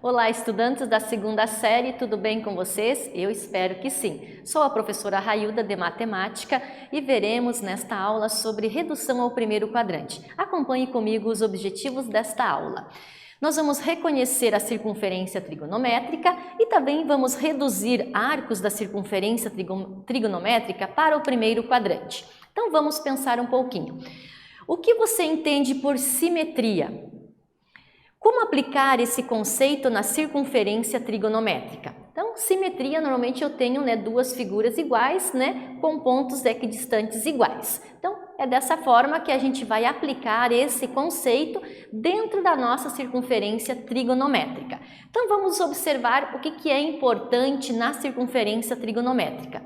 Olá, estudantes da segunda série, tudo bem com vocês? Eu espero que sim. Sou a professora Railda de Matemática e veremos nesta aula sobre redução ao primeiro quadrante. Acompanhe comigo os objetivos desta aula. Nós vamos reconhecer a circunferência trigonométrica e também vamos reduzir arcos da circunferência trigonométrica para o primeiro quadrante. Então vamos pensar um pouquinho. O que você entende por simetria? Como aplicar esse conceito na circunferência trigonométrica? Então, simetria, normalmente eu tenho duas figuras iguais, com pontos equidistantes iguais. Então, é dessa forma que a gente vai aplicar esse conceito dentro da nossa circunferência trigonométrica. Então, vamos observar o que é importante na circunferência trigonométrica.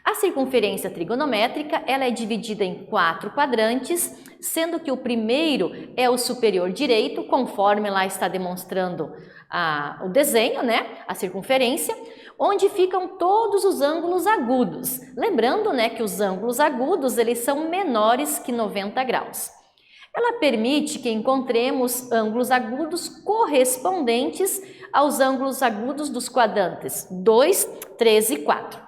A circunferência trigonométrica ela é dividida em 4 quadrantes, sendo que o primeiro é o superior direito, conforme lá está demonstrando o desenho, a circunferência, onde ficam todos os ângulos agudos. Lembrando que os ângulos agudos eles são menores que 90 graus. Ela permite que encontremos ângulos agudos correspondentes aos ângulos agudos dos quadrantes 2, 3 e 4.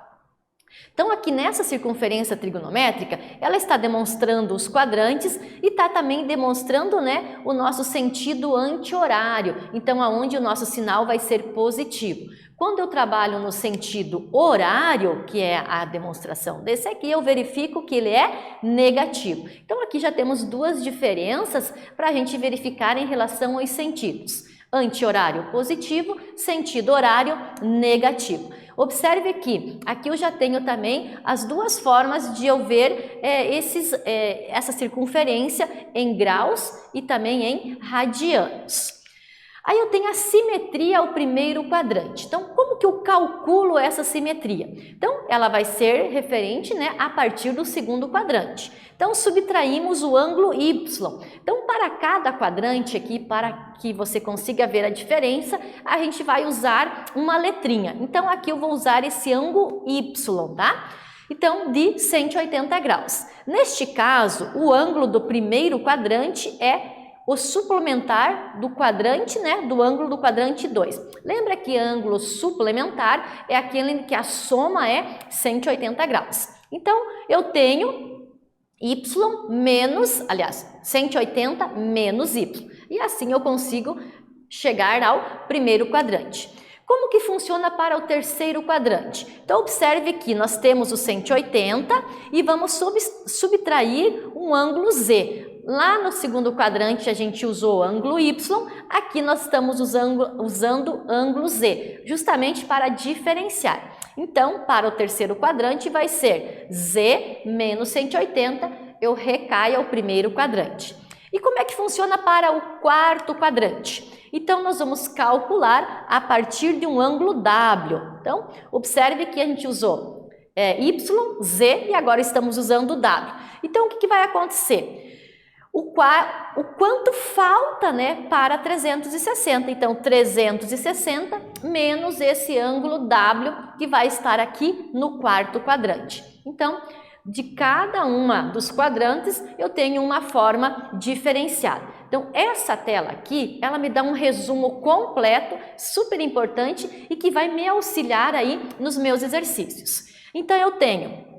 Então, aqui nessa circunferência trigonométrica, ela está demonstrando os quadrantes e está também demonstrando o nosso sentido anti-horário, então aonde o nosso sinal vai ser positivo. Quando eu trabalho no sentido horário, que é a demonstração desse aqui, eu verifico que ele é negativo. Então, aqui já temos duas diferenças para a gente verificar em relação aos sentidos. Anti-horário positivo, sentido horário negativo. Observe aqui eu já tenho também as duas formas de eu ver essa circunferência em graus e também em radianos. Aí eu tenho a simetria ao primeiro quadrante. Então, como que eu calculo essa simetria? Então, ela vai ser referente a partir do segundo quadrante. Então, subtraímos o ângulo Y. Então, para cada quadrante aqui, para que você consiga ver a diferença, a gente vai usar uma letrinha. Então, aqui eu vou usar esse ângulo Y, tá? Então, de 180 graus. Neste caso, o ângulo do primeiro quadrante é o suplementar do quadrante, do ângulo do quadrante 2. Lembra que ângulo suplementar é aquele que a soma é 180 graus. Então, eu tenho y menos, 180 menos y. E assim eu consigo chegar ao primeiro quadrante. Como que funciona para o terceiro quadrante? Então, observe que nós temos o 180 e vamos subtrair um ângulo Z. Lá no segundo quadrante a gente usou o ângulo Y, aqui nós estamos usando ângulo Z, justamente para diferenciar. Então, para o terceiro quadrante vai ser Z menos 180, eu recaio ao primeiro quadrante. E como é que funciona para o quarto quadrante? Então, nós vamos calcular a partir de um ângulo W. Então, observe que a gente usou Y, Z e agora estamos usando W. Então, o que vai acontecer? O quanto falta para 360. Então, 360 menos esse ângulo W que vai estar aqui no quarto quadrante. Então, de cada uma dos quadrantes, eu tenho uma forma diferenciada. Então, essa tela aqui, ela me dá um resumo completo, super importante e que vai me auxiliar aí nos meus exercícios. Então, eu tenho,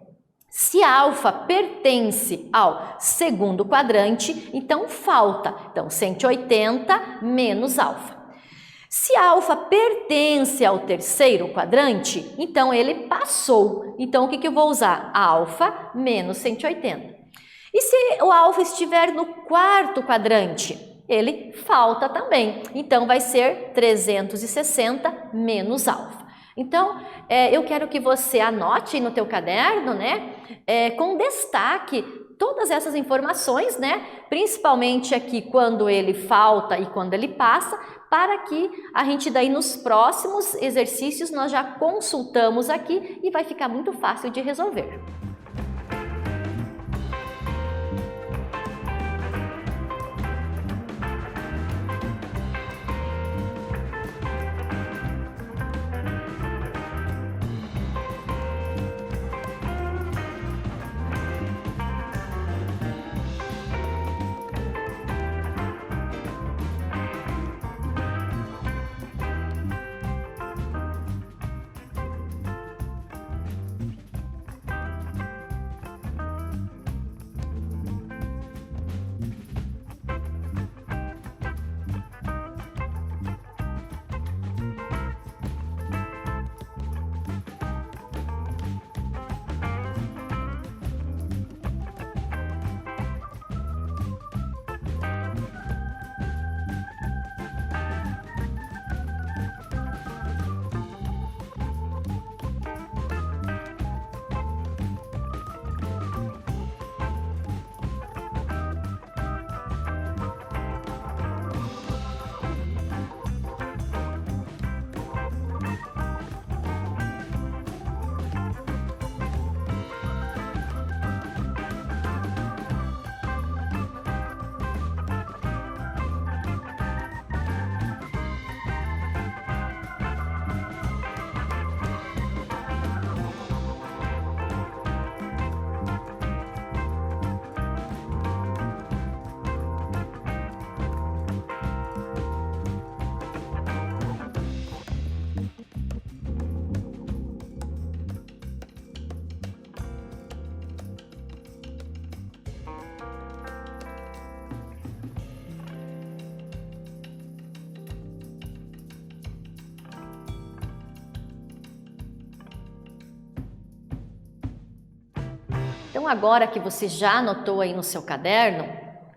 se alfa pertence ao segundo quadrante, então falta. Então, 180 menos alfa. Se alfa pertence ao terceiro quadrante, então ele passou. Então, o que eu vou usar? Alfa menos 180. E se o alfa estiver no quarto quadrante? Ele falta também. Então, vai ser 360 menos alfa. Então, eu quero que você anote no teu caderno, com destaque todas essas informações, principalmente aqui quando ele falta e quando ele passa, para que a gente daí nos próximos exercícios nós já consultamos aqui e vai ficar muito fácil de resolver. Então agora que você já anotou aí no seu caderno,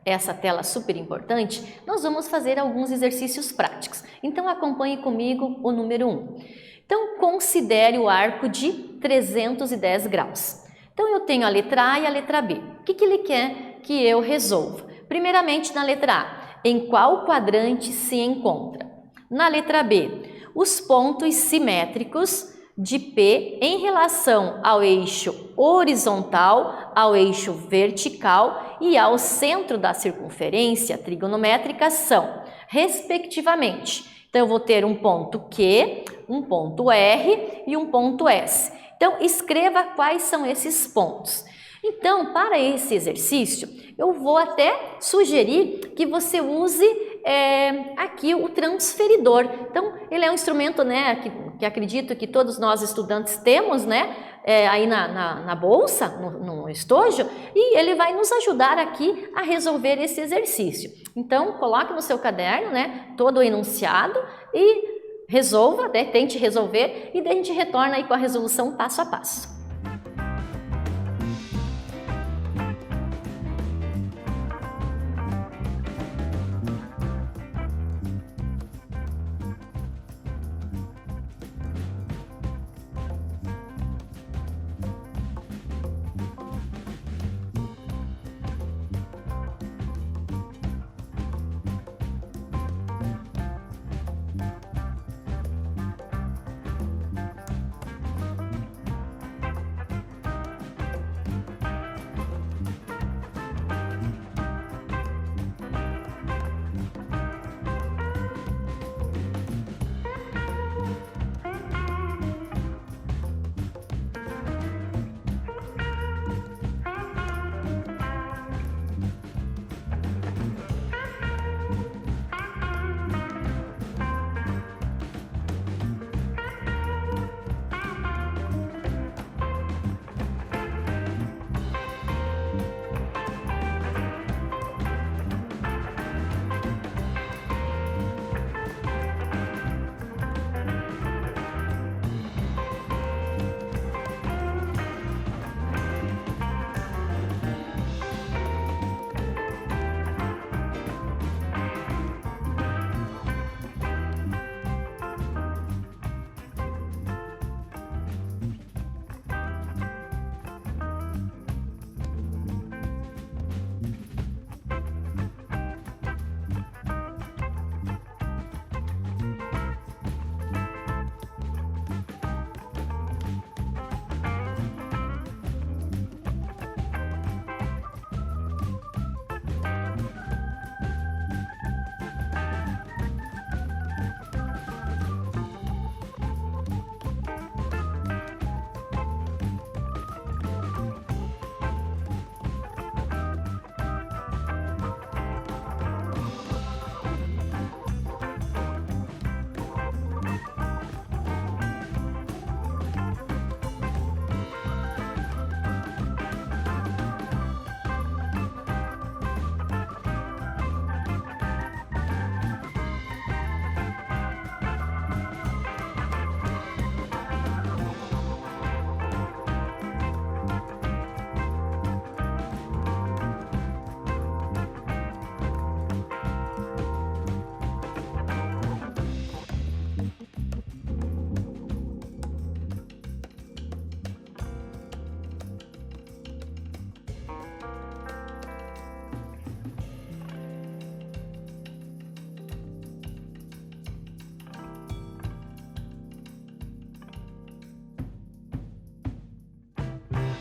essa tela super importante, nós vamos fazer alguns exercícios práticos. Então acompanhe comigo o número 1. Então considere o arco de 310 graus. Então eu tenho a letra A e a letra B. O que ele quer que eu resolva? Primeiramente na letra A, em qual quadrante se encontra? Na letra B, os pontos simétricos de P em relação ao eixo horizontal, ao eixo vertical e ao centro da circunferência trigonométrica são, respectivamente. Então, eu vou ter um ponto Q, um ponto R e um ponto S. Então, escreva quais são esses pontos. Então, para esse exercício, eu vou até sugerir que você use aqui o transferidor. Então, ele é um instrumento, né, que acredito que todos nós estudantes temos, né, aí na bolsa, no estojo, e ele vai nos ajudar aqui a resolver esse exercício. Então, coloque no seu caderno, né, todo o enunciado e resolva, né, tente resolver e daí a gente retorna aí com a resolução passo a passo.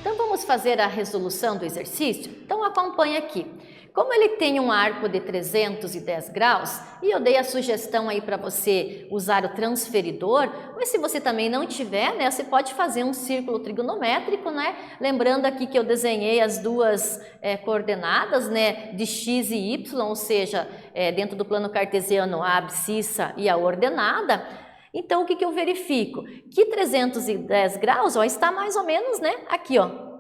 Então vamos fazer a resolução do exercício? Então acompanhe aqui. Como ele tem um arco de 310 graus, e eu dei a sugestão aí para você usar o transferidor, mas se você também não tiver, né, você pode fazer um círculo trigonométrico, né? Lembrando aqui que eu desenhei as duas coordenadas, né, de x e y, ou seja, dentro do plano cartesiano a abscissa e a ordenada. Então o que eu verifico? Que 310 graus, ó, está mais ou menos, né, aqui, ó.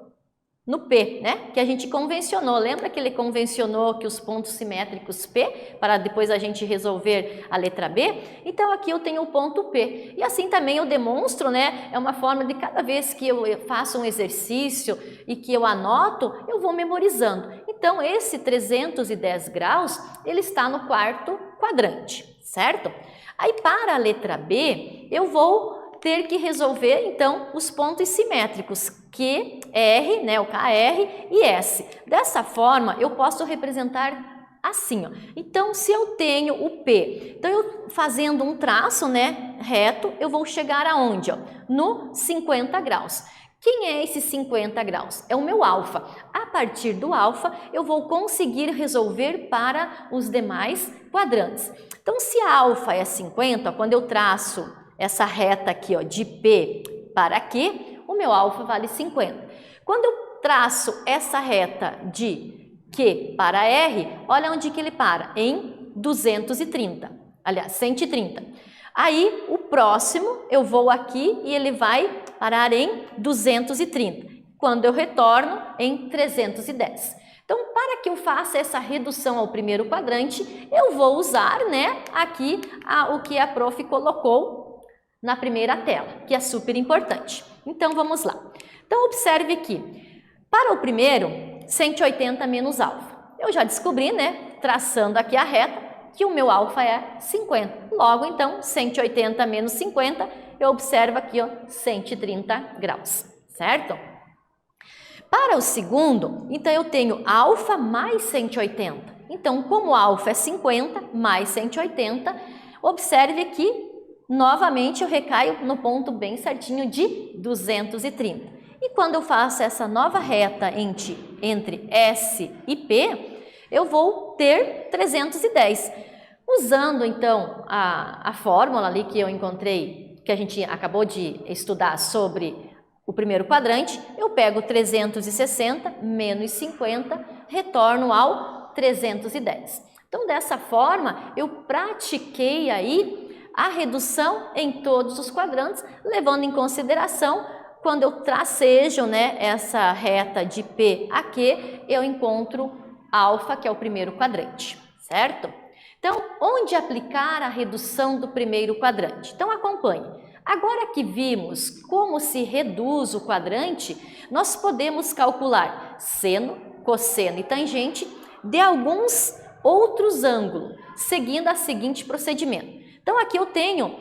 no P, né? Que a gente convencionou. Lembra que ele convencionou que os pontos simétricos P, para depois a gente resolver a letra B? Então, aqui eu tenho o ponto P. E assim também eu demonstro, né? É uma forma de cada vez que eu faço um exercício e que eu anoto, eu vou memorizando. Então, esse 310 graus, ele está no quarto quadrante, certo? Aí, para a letra B, eu vou ter que resolver, então, os pontos simétricos Q, R, né, o KR e S. Dessa forma, eu posso representar assim, ó. Então, se eu tenho o P, então eu fazendo um traço, né, reto, eu vou chegar aonde, ó? No 50 graus. Quem é esse 50 graus? É o meu alfa. A partir do alfa, eu vou conseguir resolver para os demais quadrantes. Então, se a alfa é 50, ó, quando eu traço essa reta aqui, ó, de P para Q, o meu alfa vale 50. Quando eu traço essa reta de Q para R, olha onde que ele para, em 230, aliás, 130. Aí, o próximo, eu vou aqui e ele vai parar em 230. Quando eu retorno, em 310. Então, para que eu faça essa redução ao primeiro quadrante, eu vou usar, né, aqui o que a prof colocou na primeira tela, que é super importante. Então, vamos lá. Então, observe que, para o primeiro, 180 menos alfa. Eu já descobri, né, traçando aqui a reta, que o meu alfa é 50. Logo, então, 180 menos 50, eu observo aqui, ó, 130 graus, certo? Para o segundo, então, eu tenho alfa mais 180. Então, como alfa é 50 mais 180, observe aqui, novamente eu recaio no ponto bem certinho de 230. E quando eu faço essa nova reta entre S e P, eu vou ter 310. Usando, então, a fórmula ali que eu encontrei, que a gente acabou de estudar sobre o primeiro quadrante, eu pego 360 menos 50, retorno ao 310. Então, dessa forma, eu pratiquei aí a redução em todos os quadrantes, levando em consideração, quando eu tracejo, né, essa reta de P a Q, eu encontro alfa, que é o primeiro quadrante, certo? Então, onde aplicar a redução do primeiro quadrante? Então, acompanhe. Agora que vimos como se reduz o quadrante, nós podemos calcular seno, cosseno e tangente de alguns outros ângulos, seguindo o seguinte procedimento. Então, aqui eu tenho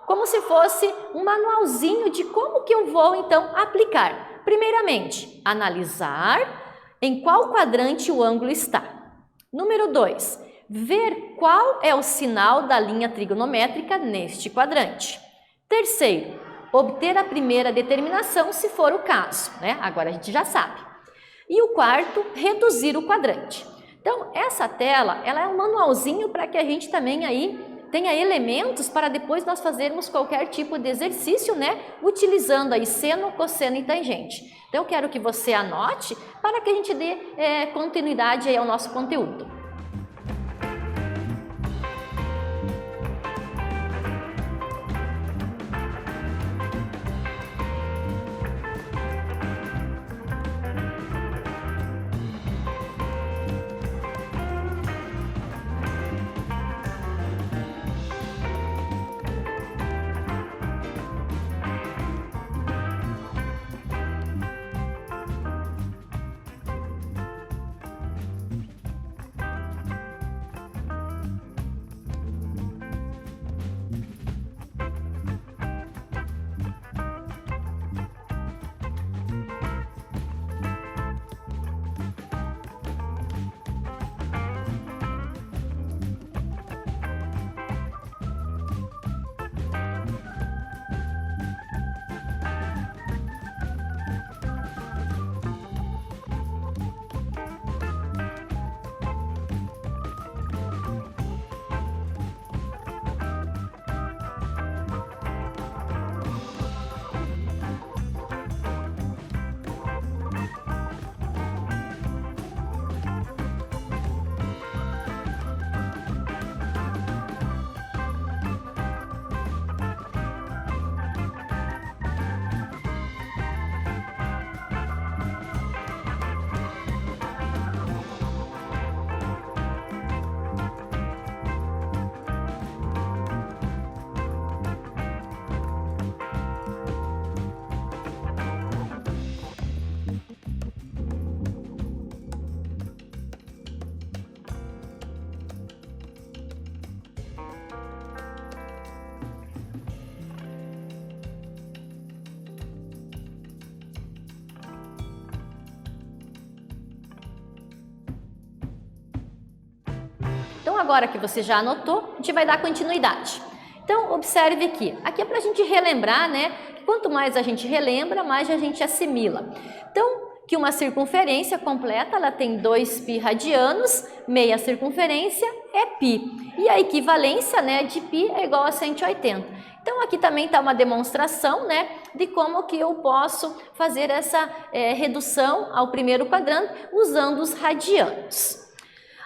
como se fosse um manualzinho de como que eu vou, então, aplicar. Primeiramente, analisar em qual quadrante o ângulo está. Número 2, ver qual é o sinal da linha trigonométrica neste quadrante. Terceiro, obter a primeira determinação, se for o caso, né? Agora a gente já sabe. E o quarto, reduzir o quadrante. Então, essa tela, ela é um manualzinho para que a gente também aí tenha elementos para depois nós fazermos qualquer tipo de exercício, né? Utilizando aí seno, cosseno e tangente. Então, eu quero que você anote para que a gente dê continuidade aí ao nosso conteúdo. agora que você já anotou, a gente vai dar continuidade. Então, observe aqui. Aqui é para a gente relembrar, né? Quanto mais a gente relembra, mais a gente assimila. Então, que uma circunferência completa, ela tem 2π radianos, meia circunferência é π. E a equivalência, né, de π é igual a 180. Então, aqui também está uma demonstração, né, de como que eu posso fazer essa redução ao primeiro quadrante usando os radianos.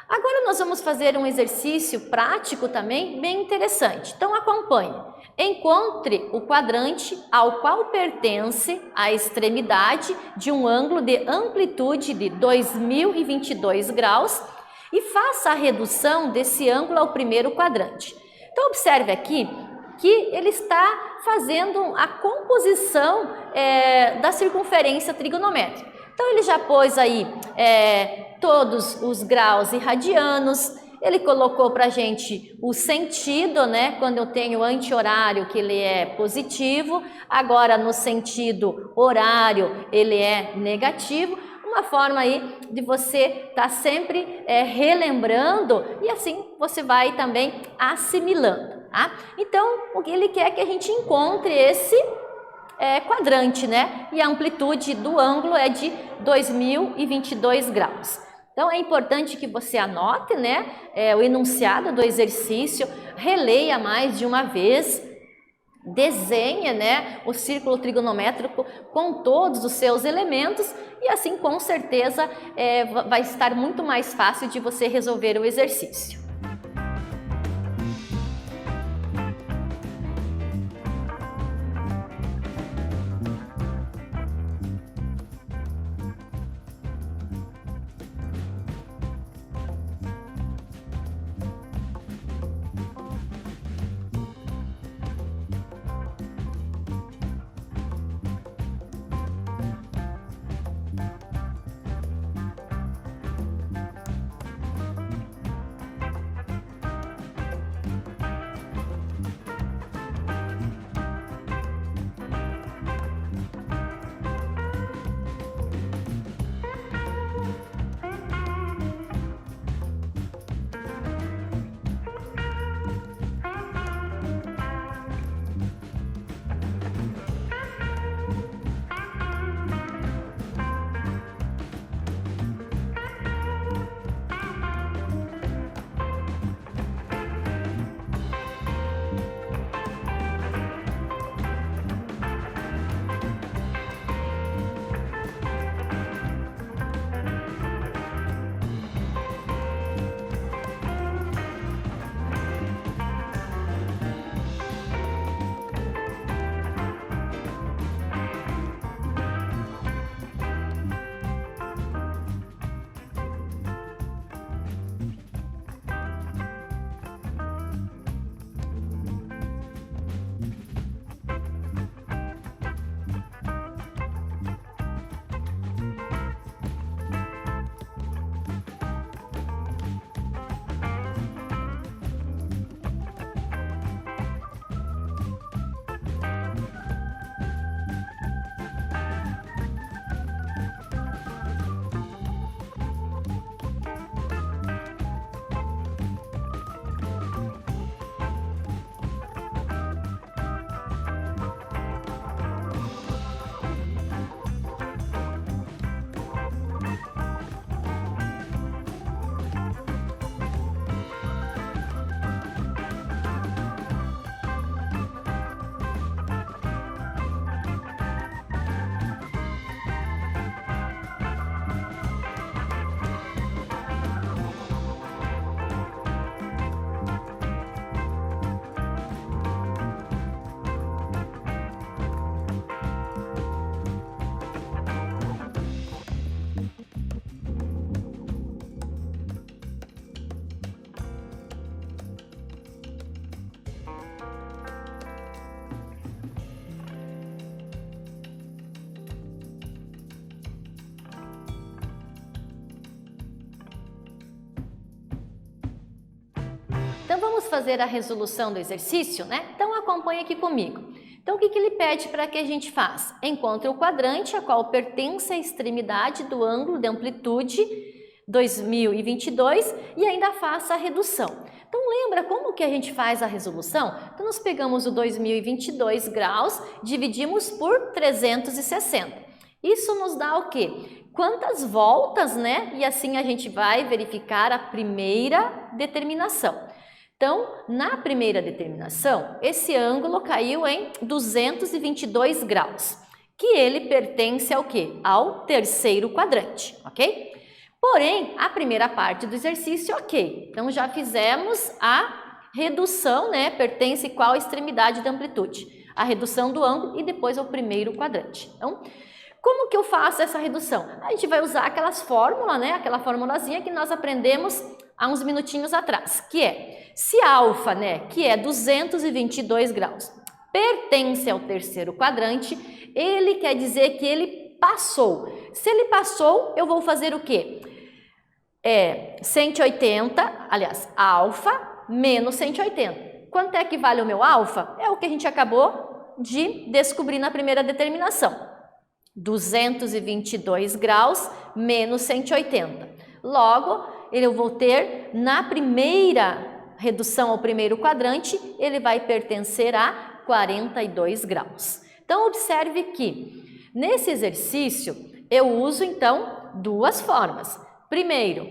Agora nós vamos fazer um exercício prático também bem interessante. Então acompanhe. Encontre o quadrante ao qual pertence a extremidade de um ângulo de amplitude de 2022 graus e faça a redução desse ângulo ao primeiro quadrante. Então observe aqui que ele está fazendo a composição da circunferência trigonométrica. Então ele já pôs aí todos os graus e radianos, ele colocou para a gente o sentido, né? Quando eu tenho anti-horário, que ele é positivo, agora no sentido horário ele é negativo. Uma forma aí de você estar sempre relembrando e assim você vai também assimilando, tá? Então, o que ele quer é que a gente encontre esse quadrante, né? E a amplitude do ângulo é de 2022 graus. Então, é importante que você anote, né, o enunciado do exercício, releia mais de uma vez, desenhe, né, o círculo trigonométrico com todos os seus elementos e assim, com certeza, vai estar muito mais fácil de você resolver o exercício. Então vamos fazer a resolução do exercício, né? Então acompanhe aqui comigo. Então o que ele pede para que a gente faça? Encontre o quadrante a qual pertence a extremidade do ângulo de amplitude 2022 e ainda faça a redução. Então lembra como que a gente faz a resolução? Então nós pegamos o 2022 graus, dividimos por 360. Isso nos dá o quê? Quantas voltas, né? E assim a gente vai verificar a primeira determinação. Então, na primeira determinação, esse ângulo caiu em 222 graus, que ele pertence ao quê? Ao terceiro quadrante, ok? Porém, a primeira parte do exercício, ok. Então, já fizemos a redução, né? Pertence qual extremidade da amplitude? A redução do ângulo e depois ao primeiro quadrante. Então, como que eu faço essa redução? A gente vai usar aquelas fórmulas, né? Aquela formulazinha que nós aprendemos há uns minutinhos atrás, que é, se alfa, né, que é 222 graus, pertence ao terceiro quadrante, ele quer dizer que ele passou. Se ele passou, eu vou fazer o quê? 180, aliás, alfa menos 180. Quanto é que vale o meu alfa? É o que a gente acabou de descobrir na primeira determinação. 222 graus menos 180. Logo, eu vou ter na primeira redução ao primeiro quadrante, ele vai pertencer a 42 graus. Então, observe que nesse exercício eu uso então duas formas. Primeiro,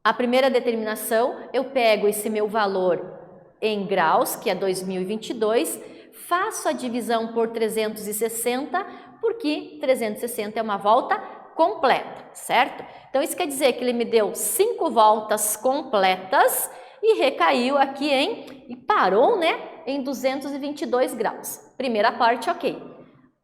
a primeira determinação, eu pego esse meu valor em graus, que é 2022, faço a divisão por 360, porque 360 é uma volta completa, certo? Então, isso quer dizer que ele me deu 5 voltas completas e recaiu aqui e parou, né, em 222 graus. Primeira parte, ok.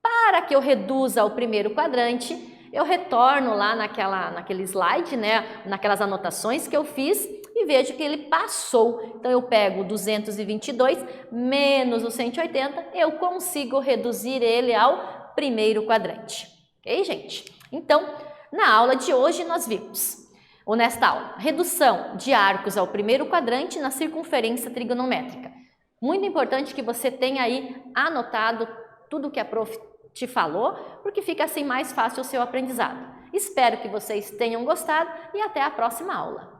Para que eu reduza o primeiro quadrante, eu retorno lá naquele slide, né, naquelas anotações que eu fiz e vejo que ele passou. Então, eu pego 222 menos o 180, eu consigo reduzir ele ao primeiro quadrante. Ok, gente? Então, na aula de hoje nós vimos, ou nesta aula, redução de arcos ao primeiro quadrante na circunferência trigonométrica. Muito importante que você tenha aí anotado tudo que a prof te falou, porque fica assim mais fácil o seu aprendizado. Espero que vocês tenham gostado e até a próxima aula.